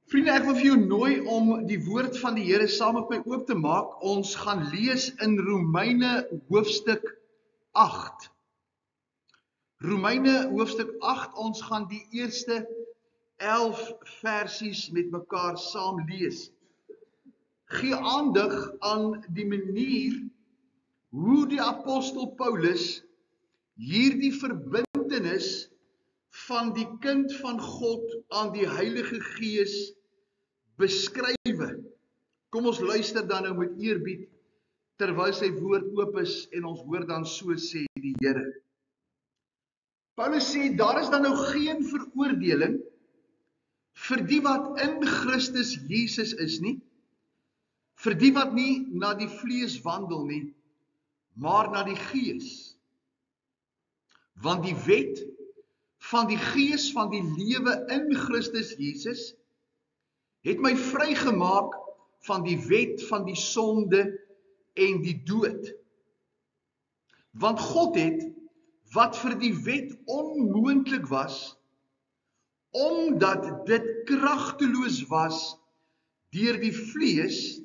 Vriende, ek wil vir jou nooi om die woord van die Here saam met my oop te maak. Ons gaan lees in Romeine hoofstuk 8. Romeine hoofstuk 8, ons gaan die eerste 11 versies met mekaar saam lees. Gee aandag aan die manier hoe die apostel Paulus hierdie verbintenis van die kind van God aan die Heilige Gees beskrywe. Kom ons luister dan nou met eerbied terwyl sy woord oop is en ons hoor dan so sê die Here. Paulus sê daar is dan nou geen veroordeling vir die wat in Christus Jesus is nie, vir die wat nie na die vlees wandel nie, maar na die Gees. Want die wet van die Gees van die lewe in Christus Jesus het my vrygemaak van die wet van die sonde en die dood. Want God het, wat vir die wet onmoontlik was, omdat dit kragteloos was deur die vlees,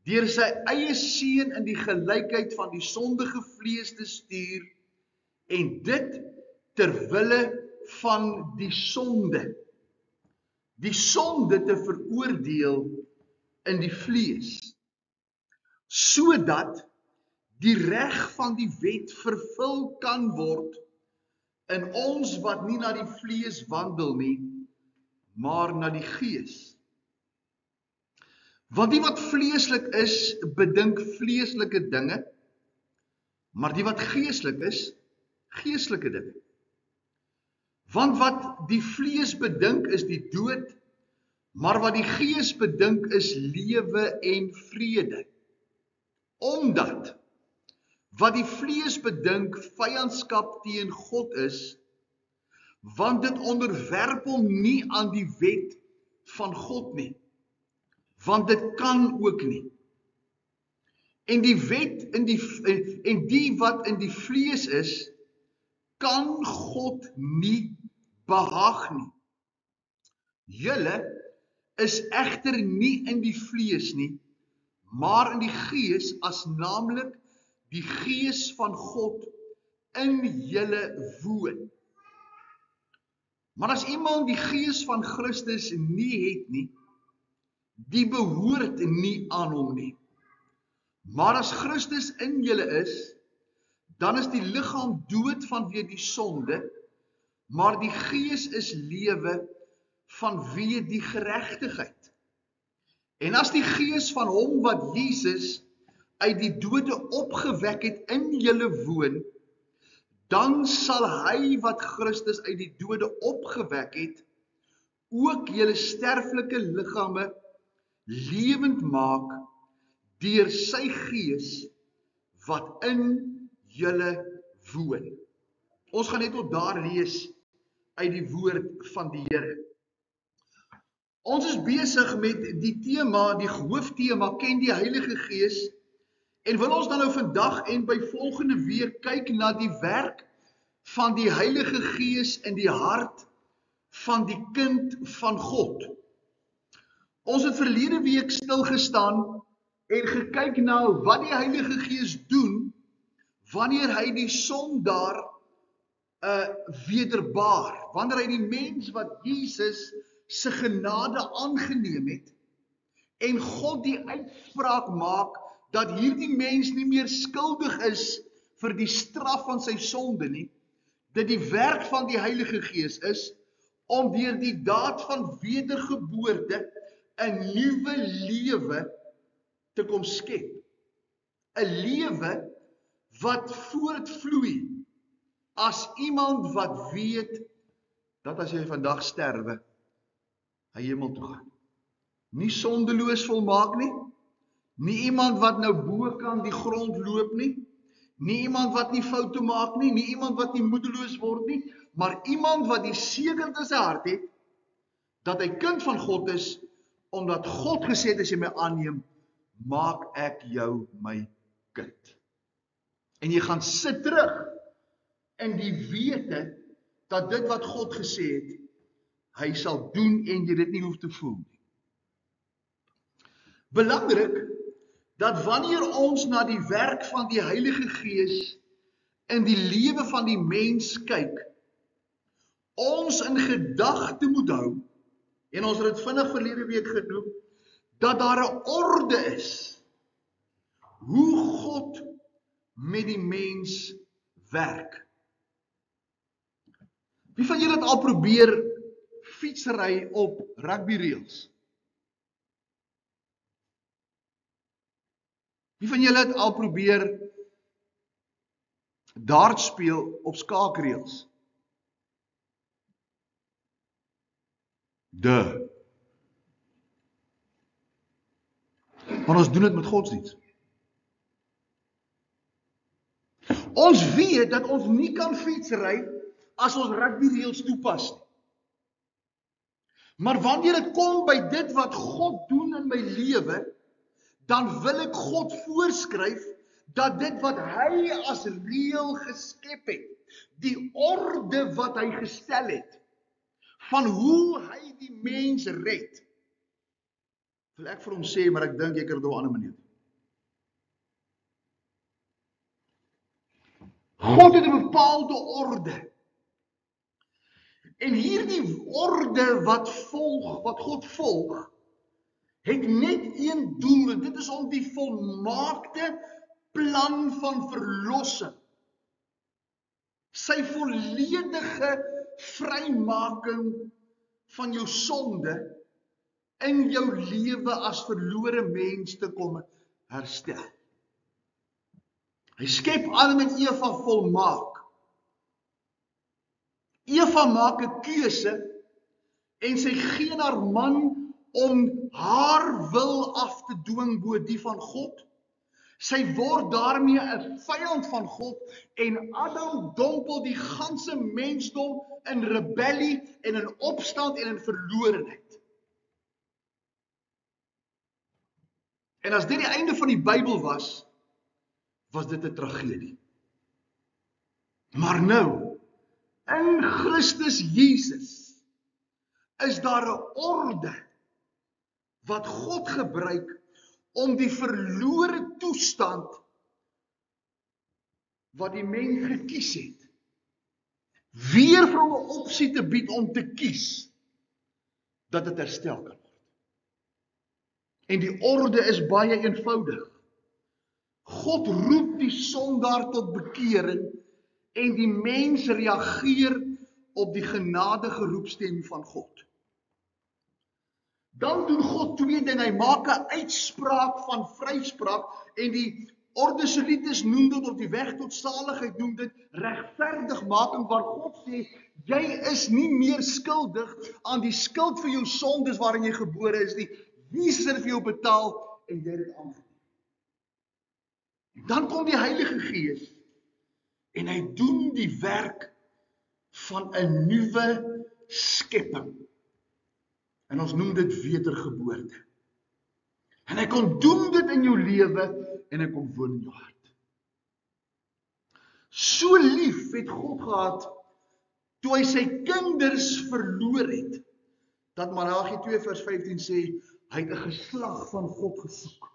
deur sy eie seun in die gelykheid van die sondige vlees te stuur, en dit ter wille van die sonde te veroordeel in die vlees, sodat die reg van die wet vervul kan word in ons wat nie na die vlees wandel nie, maar na die Gees. Want die wat vleeslik is, bedink vleeslike dinge, maar die wat geestelik is, geestelike dinge. Want wat die vlees bedink is die dood, maar wat die Gees bedink is lewe en vrede. Omdat wat die vlees bedink vyandskap teen God is, want dit onderwerp hom nie aan die wet van God nie, want dit kan ook nie. En die wet en die wat in die vlees is, kan God nie behaag nie. Julle is egter nie in die vlees nie, maar in die Gees, as naamlik die Gees van God in julle woon. Maar as iemand die Gees van Christus nie het nie, die behoort nie aan hom nie. Maar as Christus in julle is, dan is die liggaam dood vanweë die sonde, maar die Gees is lewe vanweë die geregtigheid. En as die Gees van hom wat Jesus uit die dode opgewek het in julle woon, dan sal hy wat Christus uit die dode opgewek het, ook julle sterflike liggame lewend maak deur sy Gees wat in julle woon. Ons gaan net tot daar lees uit die woord van die Here. Ons is besig met die tema, die hooftema, ken die Heilige Gees, en wil ons dan nou vandag en by volgende week kyk na die werk van die Heilige Gees in die hart van die kind van God. Ons het verlede week stilgestaan en gekyk na wat die Heilige Gees doen wanneer hy die sondaar wederbaar, wanneer hy die mens wat Jesus se genade aangeneem het, en God die uitspraak maak dat hierdie mens nie meer skuldig is vir die straf van sy sonde nie, dat die werk van die Heilige Gees is om deur die daad van wedergeboorte 'n nuwe lewe te kom skep. 'n Lewe wat voortvloei as iemand wat weet dat as jy vandag sterwe, hy hemel toe gaan. Nie sondeloos volmaak nie, nie iemand wat nou bokant die grond loop nie, nie iemand wat nie foute maak nie, nie iemand wat nie moedeloos word nie, maar iemand wat die sekerd in sy hart het, dat hy kind van God is, omdat God gesê het, as jy my aanneem, maak ek jou my kind. En jy gaan sit terug in die wete, dat dit wat God gesê het, hy sal doen en jy dit nie hoef te voel nie. Belangrik dat wanneer ons na die werk van die Heilige Gees in die lewe van die mens kyk, ons in gedagte moet hou, en ons het dit vinnig verlede week genoem, dat daar 'n orde is, hoe God met die mens werk. Wie van julle het al probeer fietsry op rugby reels? Wie van julle het al probeer dart speel op skaakreels? Maar ons doen dit met godsdienst. Ons weet dat ons nie kan fietsry as ons rugby reels toepas nie. Maar wanneer dit kom by dit wat God doen in my lewe, dan wil ek God voorskryf dat dit wat hy as reël geskep het, die orde wat hy gestel het, van hoe hy die mens red, wil ek vir hom sê, maar ek dink ek het dit op 'n ander manier. God het 'n bepaalde orde. En hierdie orde wat God volg, het net een doel, en dit is om die volmaakte plan van verlossing, sy volledige vrymaking van jou sonde in jou lewe as verlore mens te kom herstel. Hy skep Adam en Eva volmaak. Eva maak 'n keuse en sy gee haar man om haar wil af te dwing bo die van God. Sy word daarmee 'n vyand van God en Adam dompel die ganse mensdom in rebellie en in opstand en in verlorenheid. En as dit die einde van die Bybel was dit 'n tragedie. Maar nou, in Christus Jesus, is daar 'n orde wat God gebruik om die verlore toestand wat die mens gekies het, weer vir hom 'n opsie te bied om te kies, dat dit herstel kan word. En die orde is baie eenvoudig. God roep die sondaar tot bekering en die mens reageer op die genadige roepstem van God. Dan doen God twee dinge, hy maak 'n uitspraak van vryspraak en die Ordesolites noem dit, op die weg tot saligheid noem dit regverdigmaking, waar God sê, jy is nie meer skuldig aan die skuld vir jou sondes waarin jy gebore is nie. Jesus het vir jou betaal en jy het dit aangeneem. Dan kom die Heilige Gees en hy doen die werk van 'n nuwe skepping. En ons noem dit wedergeboorte. En hy kom doen dit in jou lewe en hy kom woon in jou hart. So lief het God gehad toe hy sy kinders verloor het, dat Maleagi 2 vers 15 sê, hy het 'n geslag van God gesoek.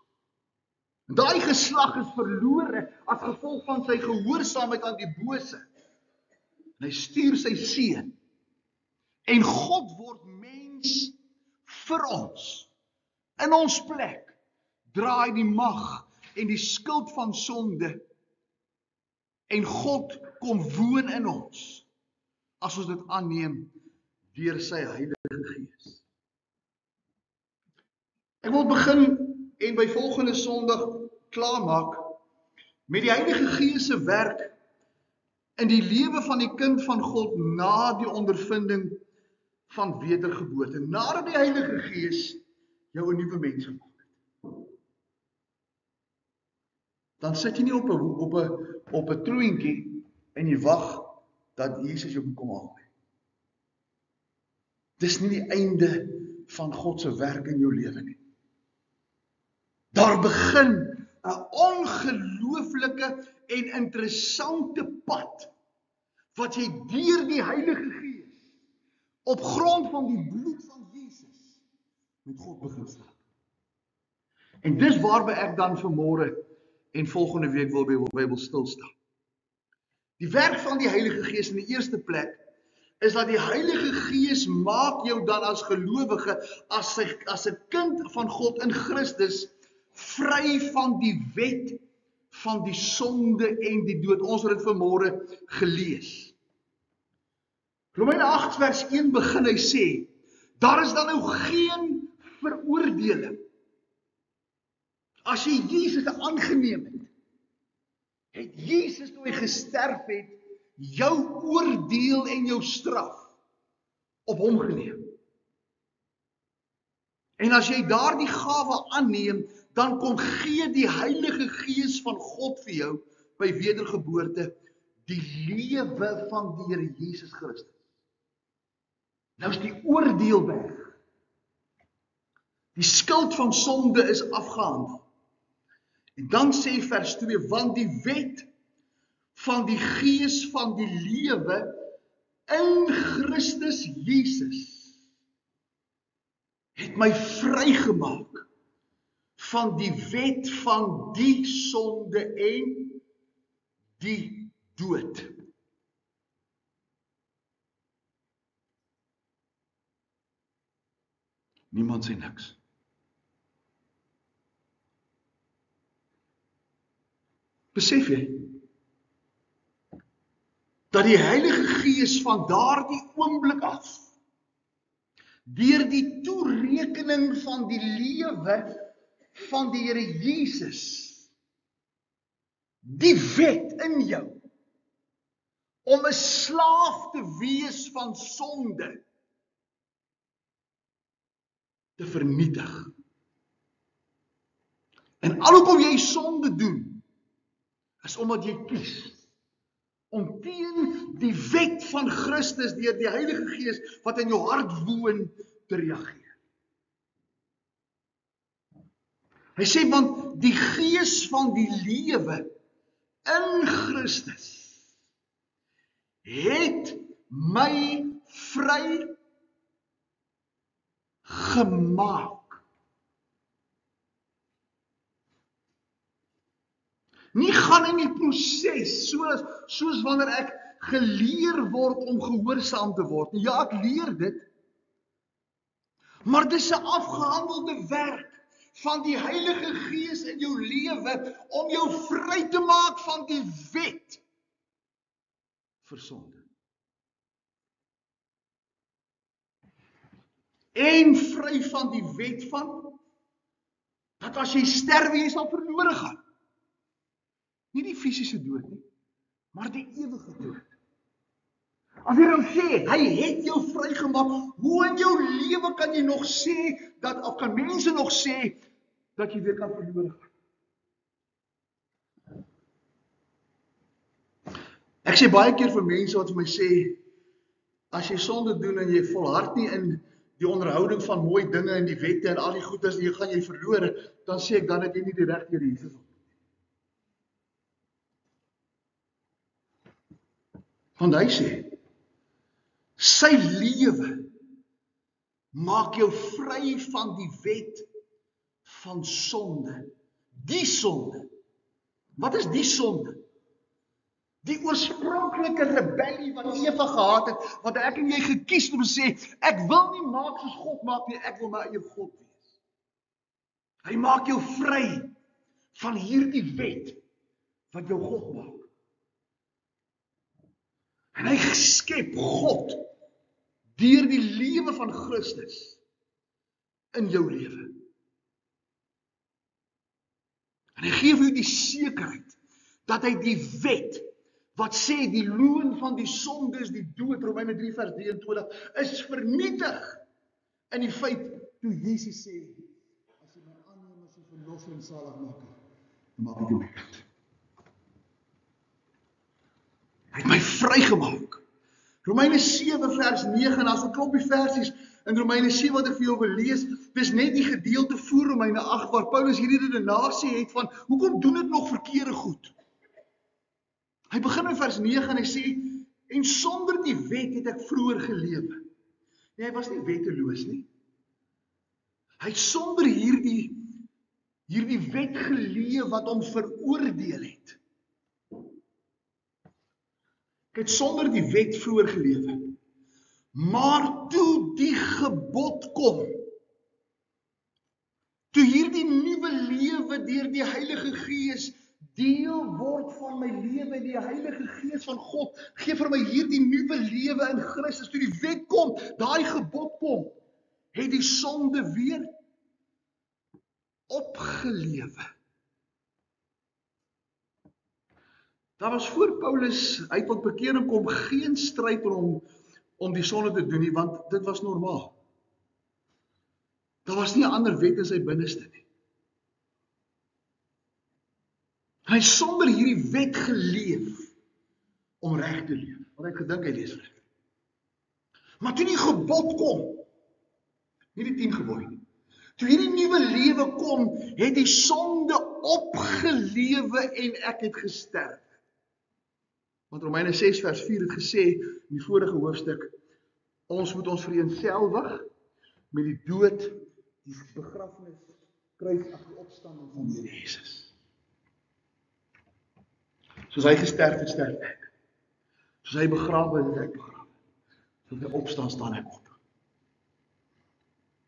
En daai geslag is verlore as gevolg van sy gehoorsaamheid aan die bose. En hy stuur sy seun. En God word mens vir ons. In ons plek dra hy die mag en die skuld van sonde. En God kom woon in ons as ons dit aanneem deur sy Heilige Gees. Ek wil begin en by volgende Sondag klaarmaak met die Heilige Gees se werk in die lewe van die kind van God na die ondervinding van wedergeboorte, nadat die Heilige Gees jou 'n nuwe mens gemaak het. Dan sit jy nie op 'n troentjie en jy wag dat Jesus jou kom haal nie. Dis nie die einde van God se werk in jou lewe nie. Daar begin 'n ongelooflike en interessante pad wat jy deur die Heilige Gees op grond van die bloed van Jesus met God begin stap. En dis waarby ek dan vanmôre en volgende week wil by Bybel stil staan. Die werk van die Heilige Gees in die eerste plek is dat die Heilige Gees maak jou dan as gelowige, as 'n kind van God in Christus, vry van die wet van die sonde en die dood. Ons het dit vanmôre gelees. Romeine 8 vers 1 begin hy sê, daar is dan nou geen veroordeling. As jy Jesus aangeneem het, het Jesus toe hy gesterf het, jou oordeel en jou straf op hom geneem. En as jy daardie gawe aanneem, dan kom gee die Heilige Gees van God vir jou, by wedergeboorte, die lewe van die Here Jesus Christus. Nou is die oordeel weg. Die skuld van sonde is afgehandel. En dan sê vers 2, want die wet van die Gees van die lewe in Christus Jesus het my vrygemaak van die wet van die sonde en die dood. Niemand sê niks. Besef jy dat die Heilige Gees van daardie oomblik af, deur die toerekening van die lewe van die Here Jesus, die wet in jou, om 'n slaaf te wees van sonde, te vernietig. En alhoewel jy sonde doen, is omdat jy kies om teen die wet van Christus deur die Heilige Gees wat in jou hart woon te reageer. Hy sê, want die Gees van die lewe in Christus het my vry gemaak. Nie gaan in die proses, soos wanneer ek geleer word om gehoorsaam te word. Ja, ek leer dit, maar dis 'n afgehandelde werk van die Heilige Gees in jou lewe om jou vry te maak van die wet vir sonde. En vry van die wet van, dat as jy sterwe, jy sal verlore gaan. Nie die fisiese dood nie, maar die ewige dood. As jy nou sê, hy het jou vrygemaak, hoe in jou lewe kan jy nog sê, of kan mense nog sê, dat jy weer kan verlore gaan? Ek sê baie keer vir mense wat vir my sê, as jy sonde doen en jy volhard nie in die onderhouding van mooi dinge en die wette en al die goedes, jy gaan jy verlore, dan sê ek, dan het jy nie die regte Here Jesus op. Want hy sê, sy lewe maak jou vry van die wet van sonde. Die sonde. Wat is die sonde? Die oorspronklike rebellie wat Eva gehad het, wat ek en jy gekies om te sê, ek wil nie maak soos God maak nie, ek wil my eie God wees. Hy maak jou vry van hierdie wet wat jou God maak. En hy skep God deur die lewe van Christus in jou lewe. En hy gee vir jou die sekerheid dat hy die wet wat sê die loon van die sonde is die dood, Romeine 3 vers 23, is vernietig in die feit toe Jesus sê, as jy my aanneem as 'n verlosser en saligmaker, dan maak ek jou my kind. Hy het my vrygemaak. Romeine 7 vers 9, en as 'n klompie versies in Romeine 7 wat ek vir jou wil lees, dis net die gedeelte voor Romeine 8 waar Paulus hierdie redenasie het van, hoekom doen dit nog verkeerde goed? Hy begin in vers 9 en hy sê, en sonder die wet het ek vroeër gelewe. Nee, hy was nie wetteloos nie. Hy het sonder hierdie hierdie wet geleef wat hom veroordeel het. Ek het sonder die wet vroeër gelewe. Maar toe die gebod kom, toe hierdie nuwe lewe deur die Heilige Gees deel word van my lewe, die Heilige Gees van God gee vir my hierdie nuwe lewe in Christus. Toe die wet kom, daai gebod kom, het die sonde weer opgelewe. Daar was voor Paulus uit tot bekering kom geen stryd om die sonde te doen nie, want dit was normaal. Daar was nie 'n ander wet in sy binneste nie. Hy het sonder hierdie wet geleef om reg te leef. Want hy het gedink hy lees reg. Maar toe die gebod kom, nie die 10 gebooie nie. Toe hierdie nuwe lewe kom, het die sonde opgelewe en ek het gesterf. Want Romeine 6 vers 4 het gesê in die vorige hoofstuk, ons moet ons vereenselwig met die dood, die begrafnis, kruis af die opstanding van die Here Jesus. Soos hy gesterf het, sterf ek. Soos hy begrawe het, ek begrawe. Soos hy opstaan, staan ek op.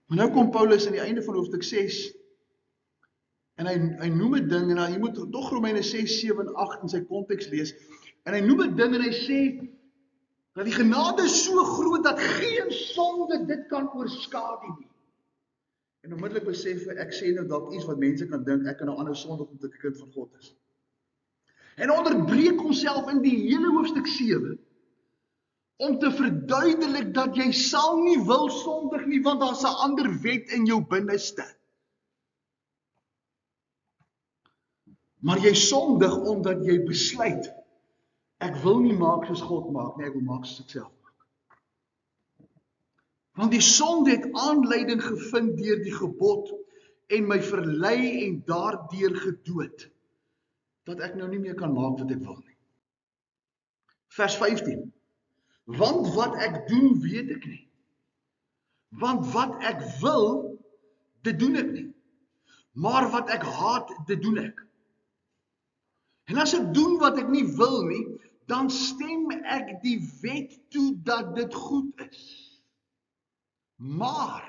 Maar nou kom Paulus aan die einde van hoofstuk 6 en hy noem 'n ding en jy moet tog Romeine 6, 7 en 8 in sy konteks lees. En hy noem 'n ding en hy sê dat die genade so groot dat geen sonde dit kan oorskadu nie. En onmiddellik besef ek sê nou dalk iets wat mense kan dink, ek kan nou anders sondig omdat ek 'n kind van God is. En onderbreek homself in die hele hoofstuk 7 om te verduidelik dat jy sal nie wil sondig nie, want daar's 'n ander wet in jou binneste. Maar jy sondig omdat jy besluit, ek wil nie maak soos God maak nie, ek wil maak soos ek self maak. Want die sonde het aanleiding gevind deur die gebod en my verlei en daardeur gedood, dat ek nou nie meer kan maak wat ek wil nie. Vers 15. Want wat ek doen, weet ek nie. Want wat ek wil, dit doen ek nie. Maar wat ek haat, dit doen ek. En as ek doen wat ek nie wil nie, dan stem ek die wet toe dat dit goed is. Maar,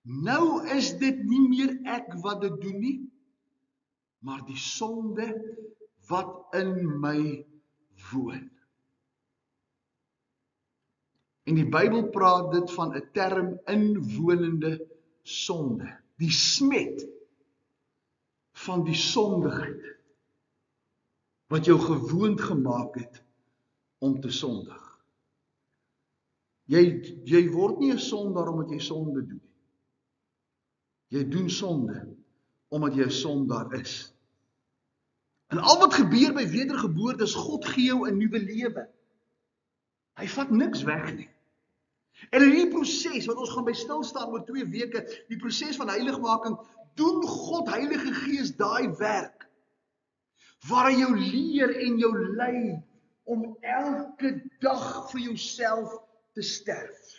nou is dit nie meer ek wat dit doen nie, maar die sonde wat in my woon. En die Bybel praat dit van 'n term inwonende sonde. Die smet van die sondigheid wat jou gewoond gemaak het om te sondig. Jy word nie 'n sondaar omdat jy sonde doen nie. Jy doen sonde omdat jy 'n sondaar is. En al wat gebeur by wedergeboorte is God gee jou 'n nuwe lewe. Hy vat niks weg nie. En in hierdie proses wat ons gaan by stil staan oor 2 weke, die proses van heiligmaking, doen God Heilige Gees daai werk waar hy jou leer en jou lei om elke dag vir jouself te sterf.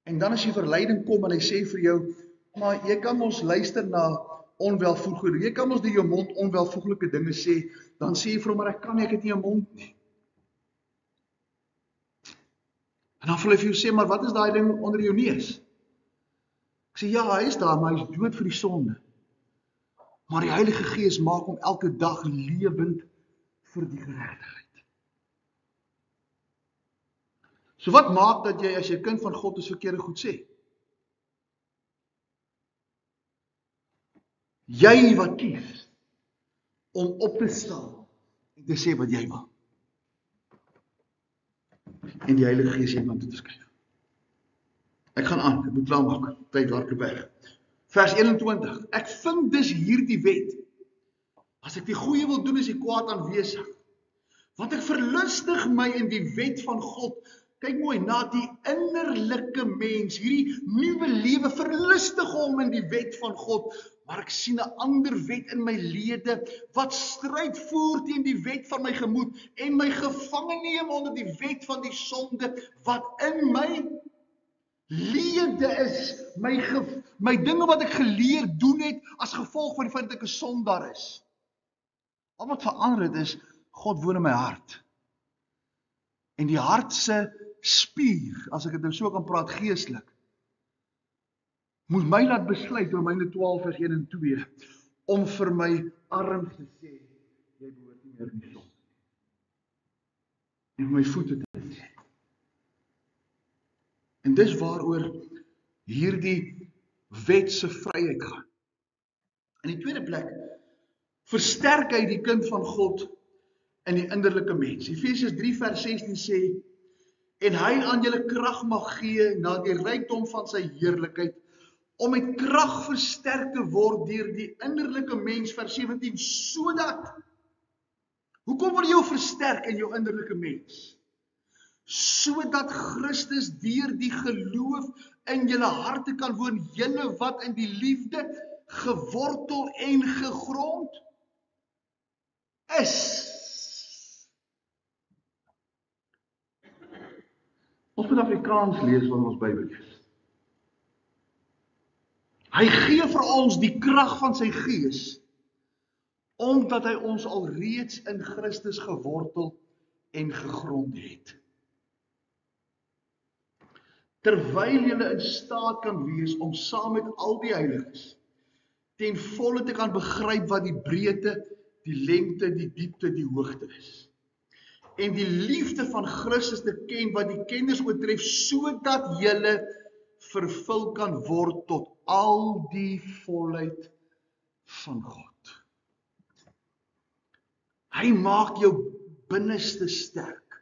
En dan as die verleiding kom en hy sê vir jou, maar jy kan ons luister na onwelvoeglike, jy kan ons deur jou mond onwelvoeglike dinge sê, dan sê jy vir hom, maar ek kan nie, ek het nie 'n mond nie. En dan wil hy vir jou sê, maar wat is daai ding onder jou neus? Ek sê, ja, hy is daar, maar hy is dood vir die sonde. Maar die Heilige Gees maak hom elke dag lewend vir die geregtigheid. So wat maak dat jy, as jy 'n kind van God is, verkeerde goed sê? Jy wat kies om op te staan en te sê wat jy wil. En die Heilige Gees het iemand toe te skryf. Ek gaan aan, ek moet klaar maak, tyd hardloop weg. Vers 21, ek vind dus hierdie wet, as ek die goeie wil doen, is die kwaad aanwesig. Want ek verlustig my in die wet van God, kyk mooi, na die innerlike mens, hierdie nuwe lewe, verlustig hom in die wet van God, maar ek sien 'n ander wet in my lede, wat stryd voer teen die wet van my gemoed, en my gevange neem onder die wet van die sonde, wat in my lede is, my dinge wat ek geleer doen het, as gevolg van die feit dat ek 'n sondaar is. Al wat verander het is, God woon in my hart. En die hart se spier, as ek dit nou so kan praat geestelik, moet my laat besluit, Romeine 12 vers 1 en 2, om vir my arms te sê, jy behoort nie meer in die sonde. En vir my voete te sê. En dis waaroor hierdie wet se vryheid gaan. In die tweede plek, versterk hy die kind van God in die innerlike mens. Efesiërs 3 vers 16 sê, en hy aan julle krag mag gee na die rykdom van sy heerlikheid, om met krag versterk te word deur die innerlike mens, vers 17, sodat, hoekom word jy versterk in jou innerlike mens? Sodat Christus deur die geloof in julle harte kan woon, julle wat in die liefde gewortel en gegrond is. Ons moet Afrikaans lees wanneer ons Bybel lees. Hy gee vir ons die krag van sy gees, omdat hy ons alreeds in Christus gewortel en gegrond het. Terwyl julle in staat kan wees om saam met al die heiliges ten volle te kan begryp wat die breedte, die lengte, die diepte, die hoogte is. En die liefde van Christus te ken wat die kennis oortref, sodat julle vervul kan word tot al die volheid van God. Hy maak jou binneste sterk,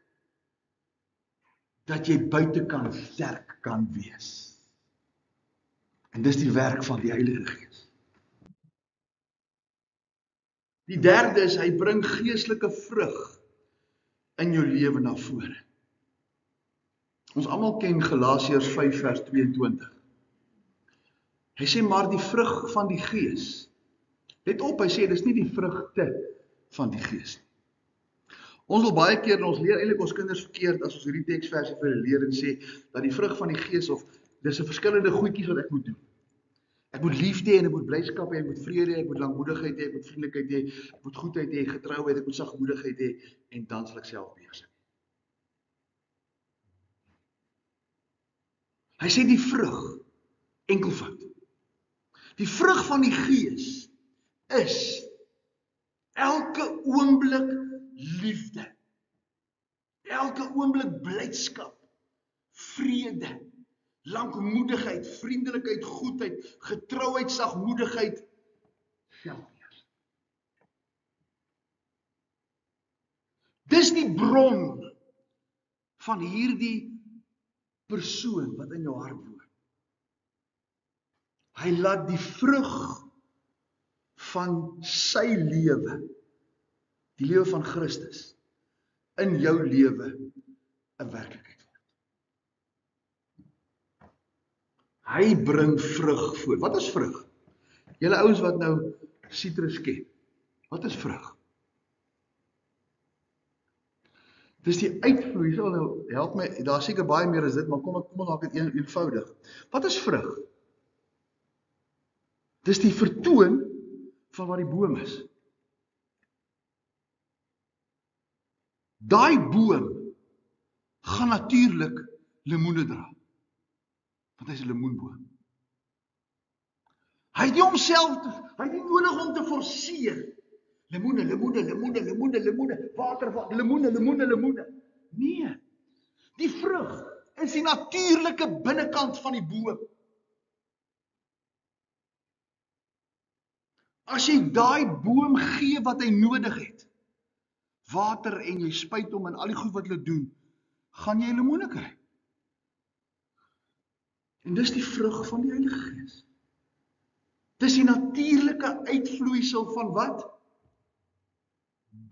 dat jy buitekant sterk kan wees. En dis die werk van die Heilige Gees. Die derde is, hy bring geestelike vrug in jou lewe na vore. Ons almal ken Galasiërs 5 vers 22. Hy sê, maar die vrug van die Gees. Let op, hy sê, dis nie die vrugte van die Gees nie. Ons wil baie keer, ons leer eintlik ons kinders verkeerd, as ons hierdie teksversie vir hulle leer en sê, dat die vrug van die Gees, of dis 'n verskillende goedjies wat ek moet doen. Ek moet liefde hê, en ek moet blydskap hê, ek moet vrede hê, ek moet lankmoedigheid hê, ek moet vriendelikheid hê, ek moet goedheid hê, getrouheid, ek moet sagmoedigheid hê, en dan sal ek self beheersing. Hy sê die vrug, enkelvoud. Die vrug van die Gees is elke oomblik liefde, elke oomblik blydskap, vrede, lankmoedigheid, vriendelikheid, goedheid, getrouheid, sagmoedigheid, selfbeheersing. Dis die bron van hierdie persoon wat in jou hart woon. Hy laat die vrug van sy lewe, die lewe van Christus, in jou lewe 'n werklikheid word. Hy bring vrug voort. Wat is vrug? Julle ouens wat nou sitrus ken. Wat is vrug? Dis die uitvloeisel, nou help my, daar seker baie meer as dit, maar kom ons maak dit eenvoudig. Wat is vrug? Dis die vertoon van wat die boom is. Daai boom gaan natuurlik lemoene dra, want hy is 'n lemoenboom. Hy het nie homself, hy het nie nodig om te forceer. Lemoene, lemoene, lemoene, lemoene, lemoene, water, lemoene, lemoene, lemoene. Nee, die vrug is die natuurlike binnekant van die boom. As jy daai boom gee wat hy nodig het, water, en jy spuit hom en al die goed wat hulle doen, gaan jy lemoene kry. En dis die vrug van die Heilige Gees. Dis die natuurlike uitvloeisel van wat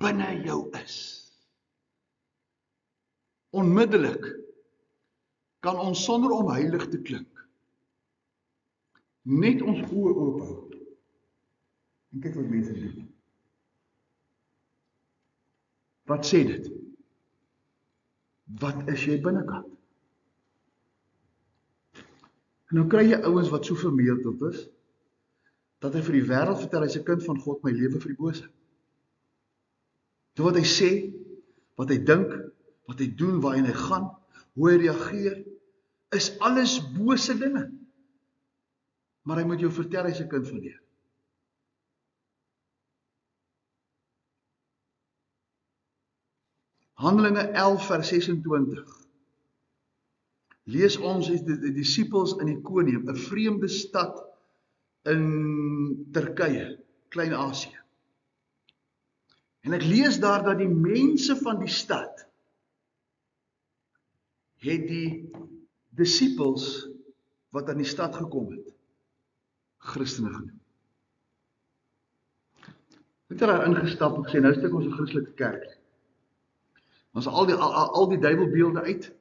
binne jou is. Onmiddellik kan ons sonder om heilig te klink net ons oë oop hou en kyk wat mense doen. Wat sê dit? Wat is jy binnekant? En nou kry jy ouens wat so vermeerderd is, dat hy vir die wêreld vertel, hy is 'n kind van God, my lewe vir die bose. Dit wat hy sê, wat hy dink, wat hy doen, waarheen hy gaan, hoe hy reageer, is alles bose dinge. Maar hy moet jou vertel, hy is 'n kind van die Here. Handelinge 11 vers 26. Lees ons die disippels in Ikonium, 'n vreemde stad in Turkye, Klein-Asië. En ek lees daar dat die mense van die stad het die disippels wat aan die stad gekom het, Christene genoem. Het daar ingestap en gesê, nou stuk ons 'n Christelike kerk. Ons haal al die duiwelbeelde uit,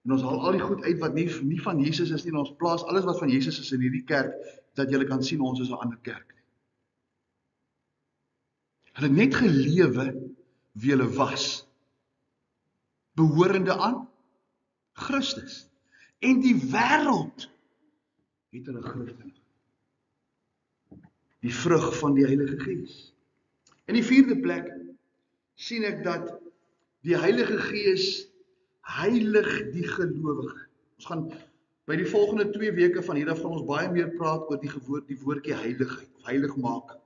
en ons haal al die goed uit wat nie van Jesus is nie, en ons plaas alles wat van Jesus is in hierdie kerk, dat julle kan sien ons is 'n ander kerk. Hulle het net gelewe wie hulle was, behorende aan Christus. En die wêreld het hulle Christen. Die vrug van die Heilige Gees. In die 4de plek sien ek dat die Heilige Gees heilig die gelowige. Ons gaan by die volgende 2 weke van hieraf gaan ons baie meer praat oor die woordjie heiligheid of heilig maak.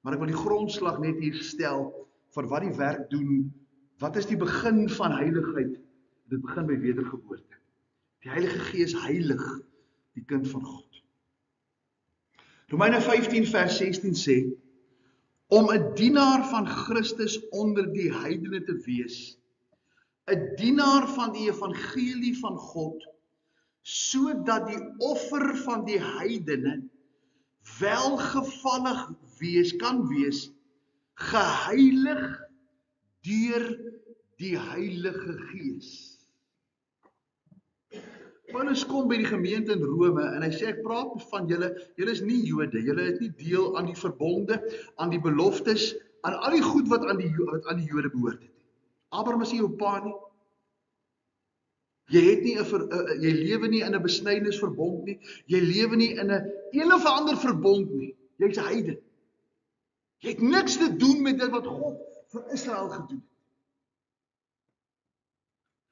Maar ek wil die grondslag net hier stel vir wat die werk doen. Wat is die begin van heiligheid? Dit begin by wedergeboorte. Die Heilige Gees heilig die kind van God. Romeine 15 vers 16 sê, om 'n dienaar van Christus onder die heidene te wees, 'n dienaar van die evangelie van God, sodat die offer van die heidene welgevallig kan wees, geheilig deur die Heilige Gees. Paulus kom by die gemeente in Rome en hy sê, ek praat van julle is nie Jode, julle het nie deel aan die verbonde, aan die beloftes, aan al die goed wat aan die Jode behoort het. Abraham is nie jou pa nie. Jy lewe nie in 'n besnydenisverbond nie, jy lewe nie in 'n of ander verbond nie. Jy's 'n heiden. Jy het niks te doen met dit wat God vir Israel gedoen het.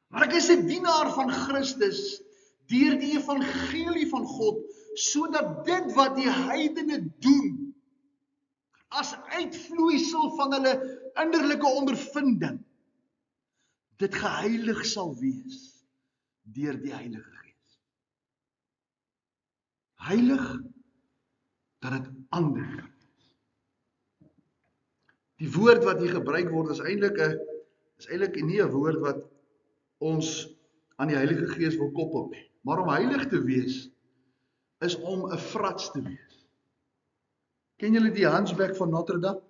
Maar ek is 'n dienaar van Christus deur die evangelie van God, sodat dit wat die heidene doen, as uitvloeisel van hulle innerlike ondervinding, dit geheilig sal wees deur die Heilige Gees. Heilig, dat dit anders kan wees. Die woord wat hier gebruik word is eintlik nie 'n woord wat ons aan die Heilige Gees wil koppel nie. Maar om heilig te wees, is om 'n frats te wees. Ken julle die Hunchback van Notre Dame?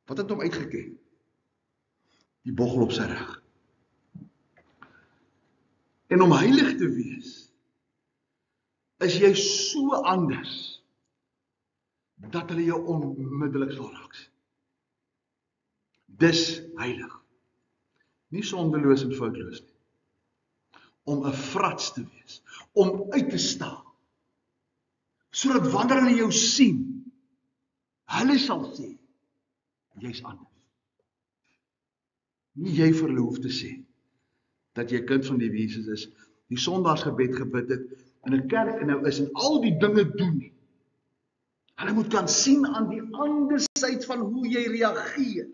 Wat het hom uitgeken? Die boggel op sy rug. En om heilig te wees, is jy so anders, dat hulle jou onmiddellik sal raak sien. Dis heilig. Nie sondeloos en foutloos nie. Om 'n frats te wees, om uit te staan, sodat wanneer hulle jou sien, hulle sal sê, jy's anders. Nie jy vir hulle hoef te sê, dat jy kind van die Jesus is, die Sondagsgebed gebid het, in 'n kerk en nou is en al die dinge doen nie. Hulle moet kan sien aan die andersheid van hoe jy reageer,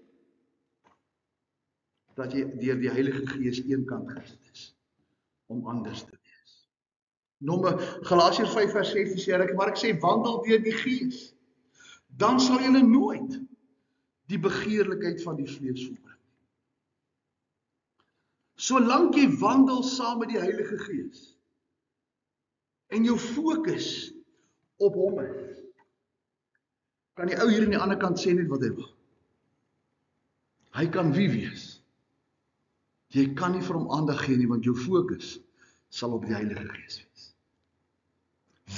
dat jy deur die Heilige Gees eenkant gesit is, om anders te wees. Galasiërs 5 vers 16 sê, maar ek sê, wandel deur die Gees, dan sal julle nooit die begeerlikheid van die vlees volbring. Solank jy wandel saam met die Heilige Gees, en jou fokus op hom is, kan die ou hier aan die ander kant sê net wat hy wil. Hy kan wie wees? Jy kan nie vir hom aandag gee nie, want jou fokus sal op die Heilige Gees wees.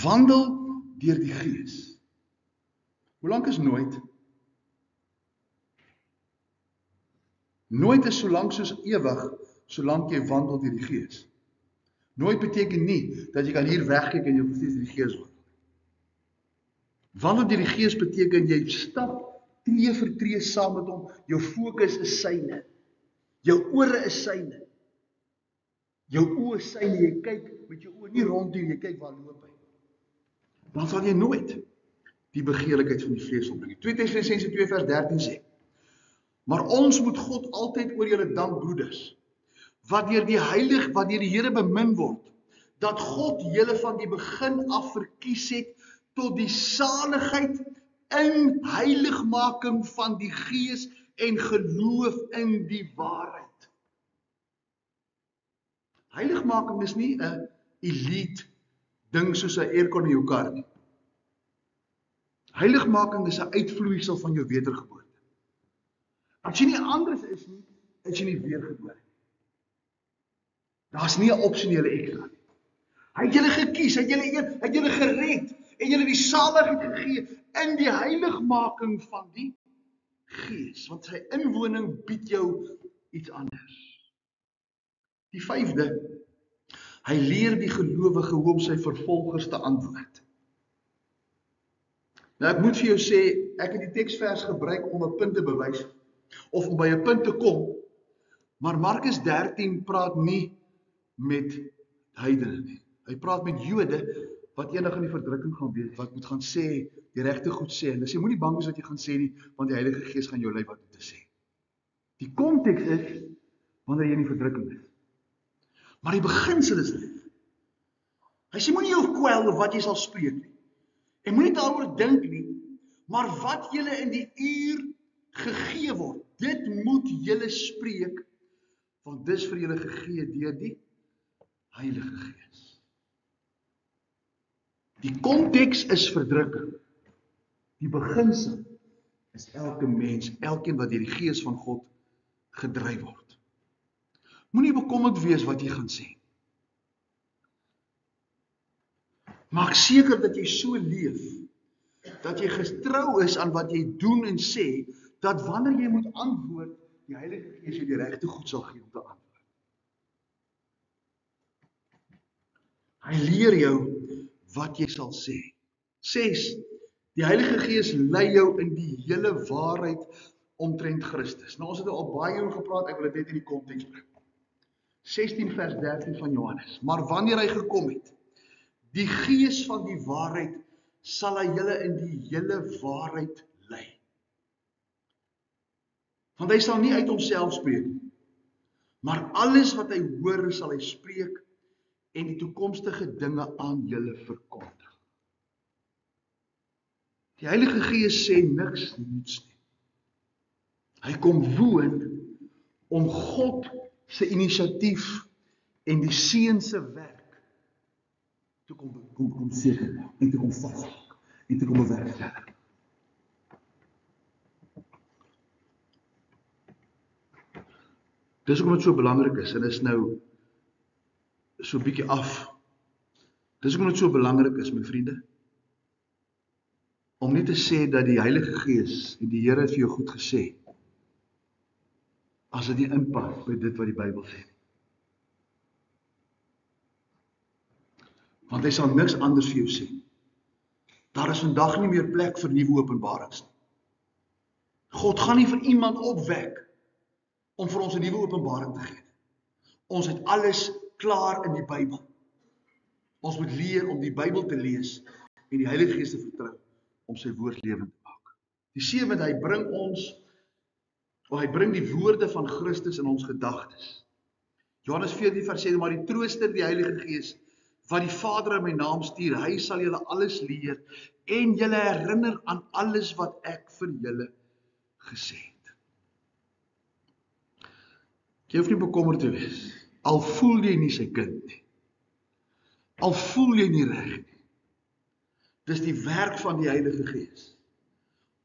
Wandel deur die Gees. Hoe lank is nooit? Nooit is so lank soos ewig, solank jy wandel deur die Gees. Nooit beteken nie, dat jy kan hier wegkyk en jy hoef steeds die Gees word. Wandel deur die Gees beteken, jy stap tree vir tree saam met hom, jou fokus is syne, jou ore is syne, jou oë is syne, jy kyk met jou oë nie rond hier, jy kyk waar loop hy. Dan sal jy nooit die begeerlikheid van die vlees opbring. 2 Tessalonisense 2 vers 13 sê, maar ons moet God altyd oor julle dank, broeders, wat deur die Here bemin word, dat God julle van die begin af verkies het tot die saligheid in heiligmaking van die Gees en geloof in die waarheid. Heiligmaking is nie 'n elite ding soos 'n aircon in jou kar nie. Heiligmaking is 'n uitvloeisel van jou wedergeboorte. As jy nie anders is nie, is jy nie weergebore. Daar's nie 'n opsionele ekstra nie. Hy het julle gekies, hy het julle gered en julle die saligheid gegee in die heiligmaking van die Gees, want sy inwoning bied jou iets anders. Die 5de, hy leer die gelowige hoe om sy vervolgers te antwoord. Nou ek moet vir jou sê, ek het die teksvers gebruik om 'n punt te bewys, of om by 'n punt te kom, maar Markus 13 praat nie met heidene nie. Hy praat met Jode, wat eendag in die verdrukking gaan wees, wat moet gaan sê, die regte goed sê, en hy sê, moenie bang wees wat jy gaan sê nie, want die Heilige Gees gaan jou lei wat om te sê. Die konteks is, wanneer jy in die verdrukking is. Maar die beginsel is dit. Hy sê, moenie jou kwel of wat jy sal spreek nie. En moenie daaroor dink nie, maar wat julle in die uur gegee word, dit moet julle spreek, want dis vir julle gegee deur die Heilige Gees. Die konteks is verdrukking. Die beginsel is elke mens, elkeen wat deur die Gees van God gedryf word. Moenie bekommerd wees wat jy gaan sê. Maak seker dat jy so leef, dat jy getrou is aan wat jy doen en sê, dat wanneer jy moet antwoord, die Heilige Gees jou die regte goed sal gee om te antwoord. Hy leer jou wat jy sal sê. 6. Die Heilige Gees lei jou in die hele waarheid omtrent Christus. Nou ons het al baie oor gepraat, ek wil dit net in die konteks bring. 16 vers 13 van Johannes. Maar wanneer hy gekom het, die Gees van die waarheid, sal hy julle in die hele waarheid lei. Want hy sal nie uit homself spreek, maar alles wat hy hoor, sal hy spreek en die toekomstige dinge aan julle verkondig. Die Heilige Gees sê niks niets nie. Hy kom woon om God se inisiatief en die Seun se werk te kom seker en te kom vasmaak en te kom bewerkstellig. Dis hoekom dit so belangrik is, en is nou so 'n bietjie af. Dis hoekom dit so belangrik is, my vriende, om nie te sê dat die Heilige Gees en die Here het vir jou goed gesê, as dit nie inpas by dit wat die Bybel sê nie. Want hy sal niks anders vir jou sê. Daar is vandag nie meer plek vir nuwe openbarings nie. God gaan nie vir iemand opwek om vir ons 'n nuwe openbaring te gee. Ons het alles klaar in die Bybel. Ons moet leer om die Bybel te lees en die Heilige Gees te vertrou om sy woord lewend te maak. Die 7, hy bring die woorde van Christus in ons gedagtes. Johannes 14 vers 7, maar die Trooster, die Heilige Gees, wat die Vader in my naam stuur, hy sal julle alles leer en julle herinner aan alles wat ek vir julle gesê het. Jy hoef nie bekommerd te wees, al voel jy nie sy kind nie, al voel jy nie reg nie. Dis die werk van die Heilige Gees,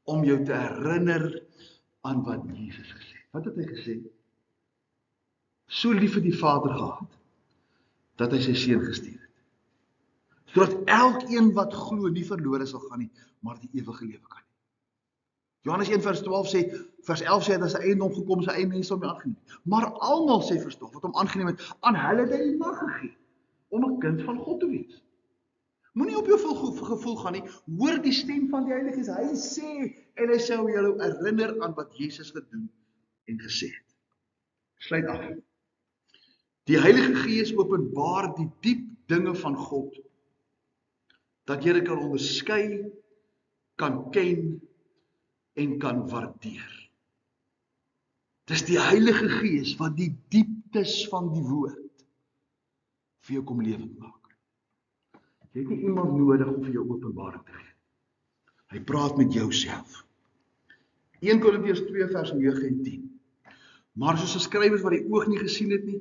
om jou te herinner aan wat Jesus gesê het. Wat het hy gesê? So lief het die Vader gehad, dat hy sy Seun gestuur het. Sodat elkeen wat glo nie verlore sal gaan nie, maar die ewige lewe kan nie. Johannes 1 vers 12 sê, vers 11 sê, dat sy eindom gekom, sy eie mense om hy aangeneem. Maar almal sê vers 12, wat hom aangeneem het, aan hulle het hy die mag gegee, om 'n kind van God te wees. Moenie op jou gevoel gaan nie, hoor die stem van die Heilige Gees, hy sê, en hy sou jou herinner aan wat Jesus gedoen en gesê het. Sluit af. Die Heilige Gees openbaar die diep dinge van God, dat jy dit kan onderskei, kan ken en kan waardeer. Dis die Heilige Gees wat die dieptes van die woord vir jou kom lewend maak. Jy het nie iemand nodig om vir jou openbaring te gee. Hy praat met jouself. 1 Korintiërs 2 vers 9 en 10. Maar soos geskryf is wat die oog nie gesien het nie,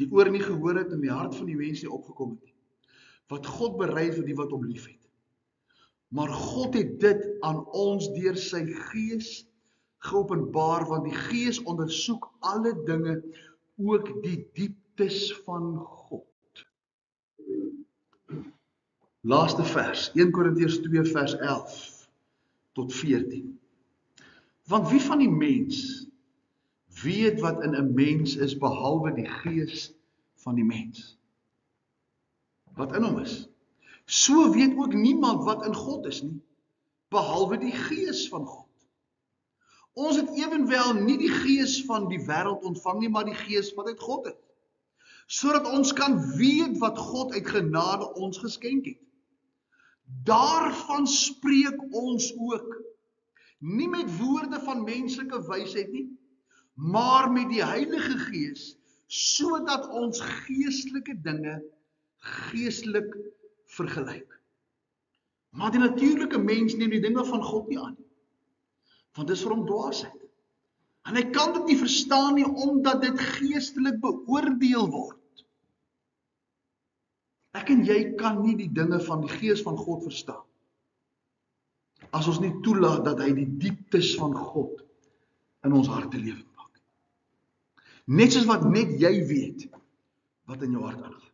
die oor nie gehoor het en die hart van die mens nie opgekom het nie, wat God berei vir die wat hom liefhet. Maar God het dit aan ons deur sy Gees geopenbaar, want die Gees ondersoek alle dinge, ook die dieptes van God. Laaste vers, 1 Korintiërs 2 vers 11 tot 14. Want wie van die mens weet wat in 'n mens is, behalwe die Gees van die mens, wat in hom is? So weet ook niemand wat in God is nie, behalwe die Gees van God. Ons het ewenwel nie die Gees van die wêreld ontvang nie, maar die Gees wat uit God is, sodat ons kan weet wat God uit genade ons geskenk het. Daarvan spreek ons ook, nie met woorde van menslike wysheid nie, maar met die Heilige Gees, sodat ons geestelike dinge geestelik vergelyk. Maar die natuurlike mens neem die dinge van God nie aan, want dit is vir hom dwaasheid. En hy kan dit nie verstaan nie, omdat dit geestelik beoordeel word. Ek en jy kan nie die dinge van die Gees van God verstaan, as ons nie toelaat dat hy die dieptes van God in ons harte lewend maak. Net soos wat net jy weet, wat in jou hart aangaan.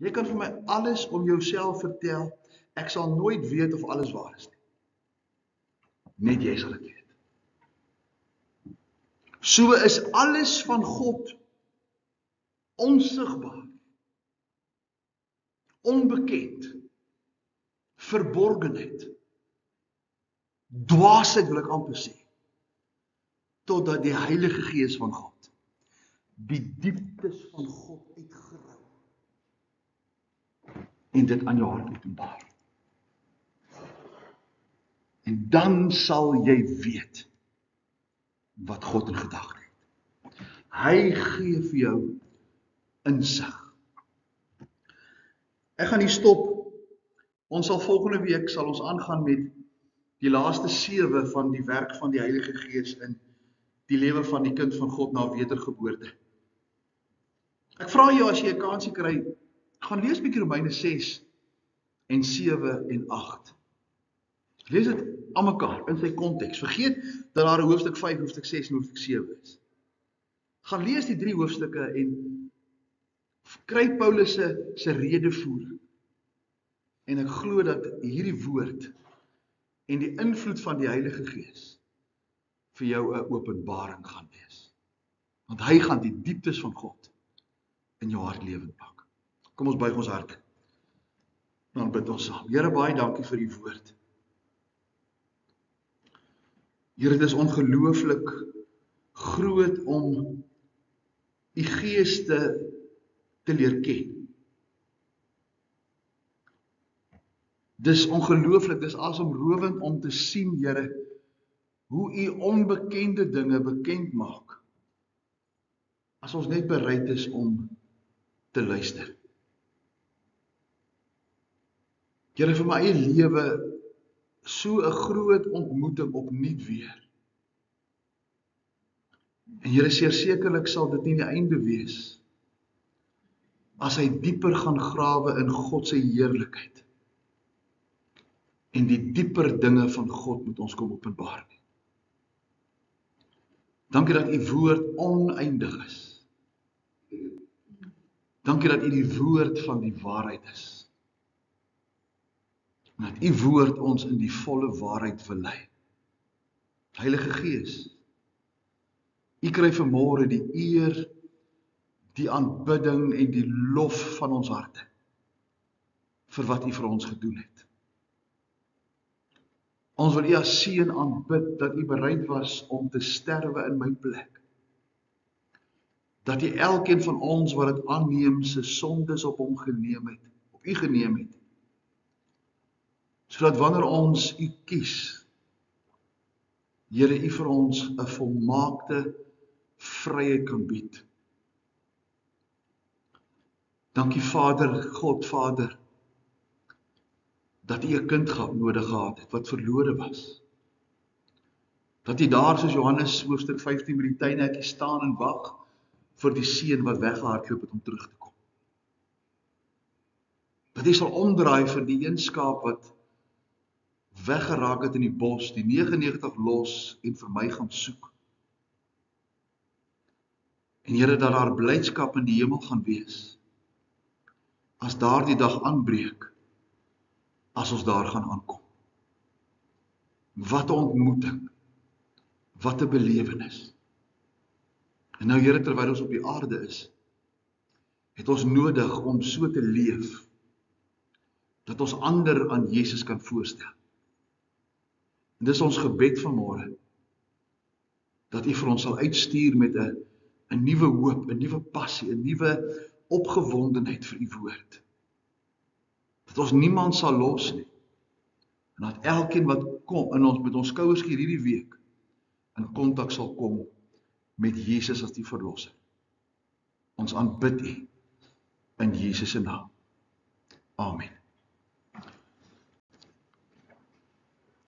Jy kan vir my alles om jouself vertel, ek sal nooit weet of alles waar is nie. Net jy sal dit weet. So is alles van God onsigbaar, onbekend, verborgenheid, dwaasheid wil ek amper sê, totdat die Heilige Gees van God die dieptes van God uitgerou en dit aan jou hart openbaar. En dan sal jy weet wat God in gedagte het. Hy gee vir jou insig. Ek gaan hier stop. Ons sal volgende week sal ons aangaan met die laaste 7 van die werk van die Heilige Gees in die lewe van die kind van God na wedergeboorte. Ek vra jou, as jy 'n kansie kry, gaan lees bietjie Romeine 6 en 7 en 8. Lees dit aan mekaar in sy konteks. Vergeet dat daar 'n hoofstuk 5, hoofstuk 6 en hoofstuk 7 is. Gaan lees die 3 hoofstukke en kry Paulus se redevoering. En ek glo dat hierdie woord en die invloed van die Heilige Gees vir jou 'n openbaring gaan wees. Want hy gaan die dieptes van God in jou hart lewend maak. Kom ons buig ons harte. Dan bid ons saam. Here, baie dankie vir die woord. Here, dit is ongelooflik groot om u Gees te leer ken. Dis ongelooflik, dis asemrowend om te sien, Here, hoe u onbekende dinge bekend maak, as ons net bereid is om te luister. Here, vir my eie lewe, so 'n groot ontmoeting opnuut weer. En Here, sekerlik sal dit nie die einde wees, as hy dieper gaan grawe in God se heerlikheid, en die dieper dinge van God moet ons kom openbaar nie. Dankie dat u woord oneindig is. Dankie dat u die woord van die waarheid is. En dat u woord ons in die volle waarheid wil lei. Heilige Gees, u kry vanmôre die eer, die aanbidding en die lof van ons harte vir wat U vir ons gedoen het. Ons wil U as seun aanbid dat U bereid was om te sterwe in my plek. Dat U elkeen van ons wat dit aanneem se sondes op hom geneem het, op U geneem het. Sodat wanneer ons U kies, Here, U vir ons 'n volmaakte vryheid kan bied. Dankie Vader, God Vader, dat U 'n kind nodig gehad het wat verlore was. Dat U daar soos Johannes hoofstuk 15 by die tuinhekkie staan en wag vir die seun wat weggehardloop het om terug te kom. Dat U sal omdraai vir die een skaap wat weggeraak het in die bos, die 99 los en vir my gaan soek. En Here, dat daar blydskap in die hemel gaan wees, as daardie dag aanbreek, as ons daar gaan aankom. Wat 'n ontmoeting, wat 'n belewenis. En nou Here, terwyl ons op die aarde is, het ons nodig om so te leef, dat ons ander aan Jesus kan voorstel. En dis ons gebed vanmôre, dat U vir ons sal uitstuur met 'n nuwe hoop, 'n nuwe passie, 'n nuwe opgewondenheid vir U woord. Dat ons niemand sal los nie. En dat elkeen wat kom in ons met ons skouers hier hierdie week in kontak sal kom met Jesus as die verlosser. Ons aanbid U in Jesus se naam. Amen.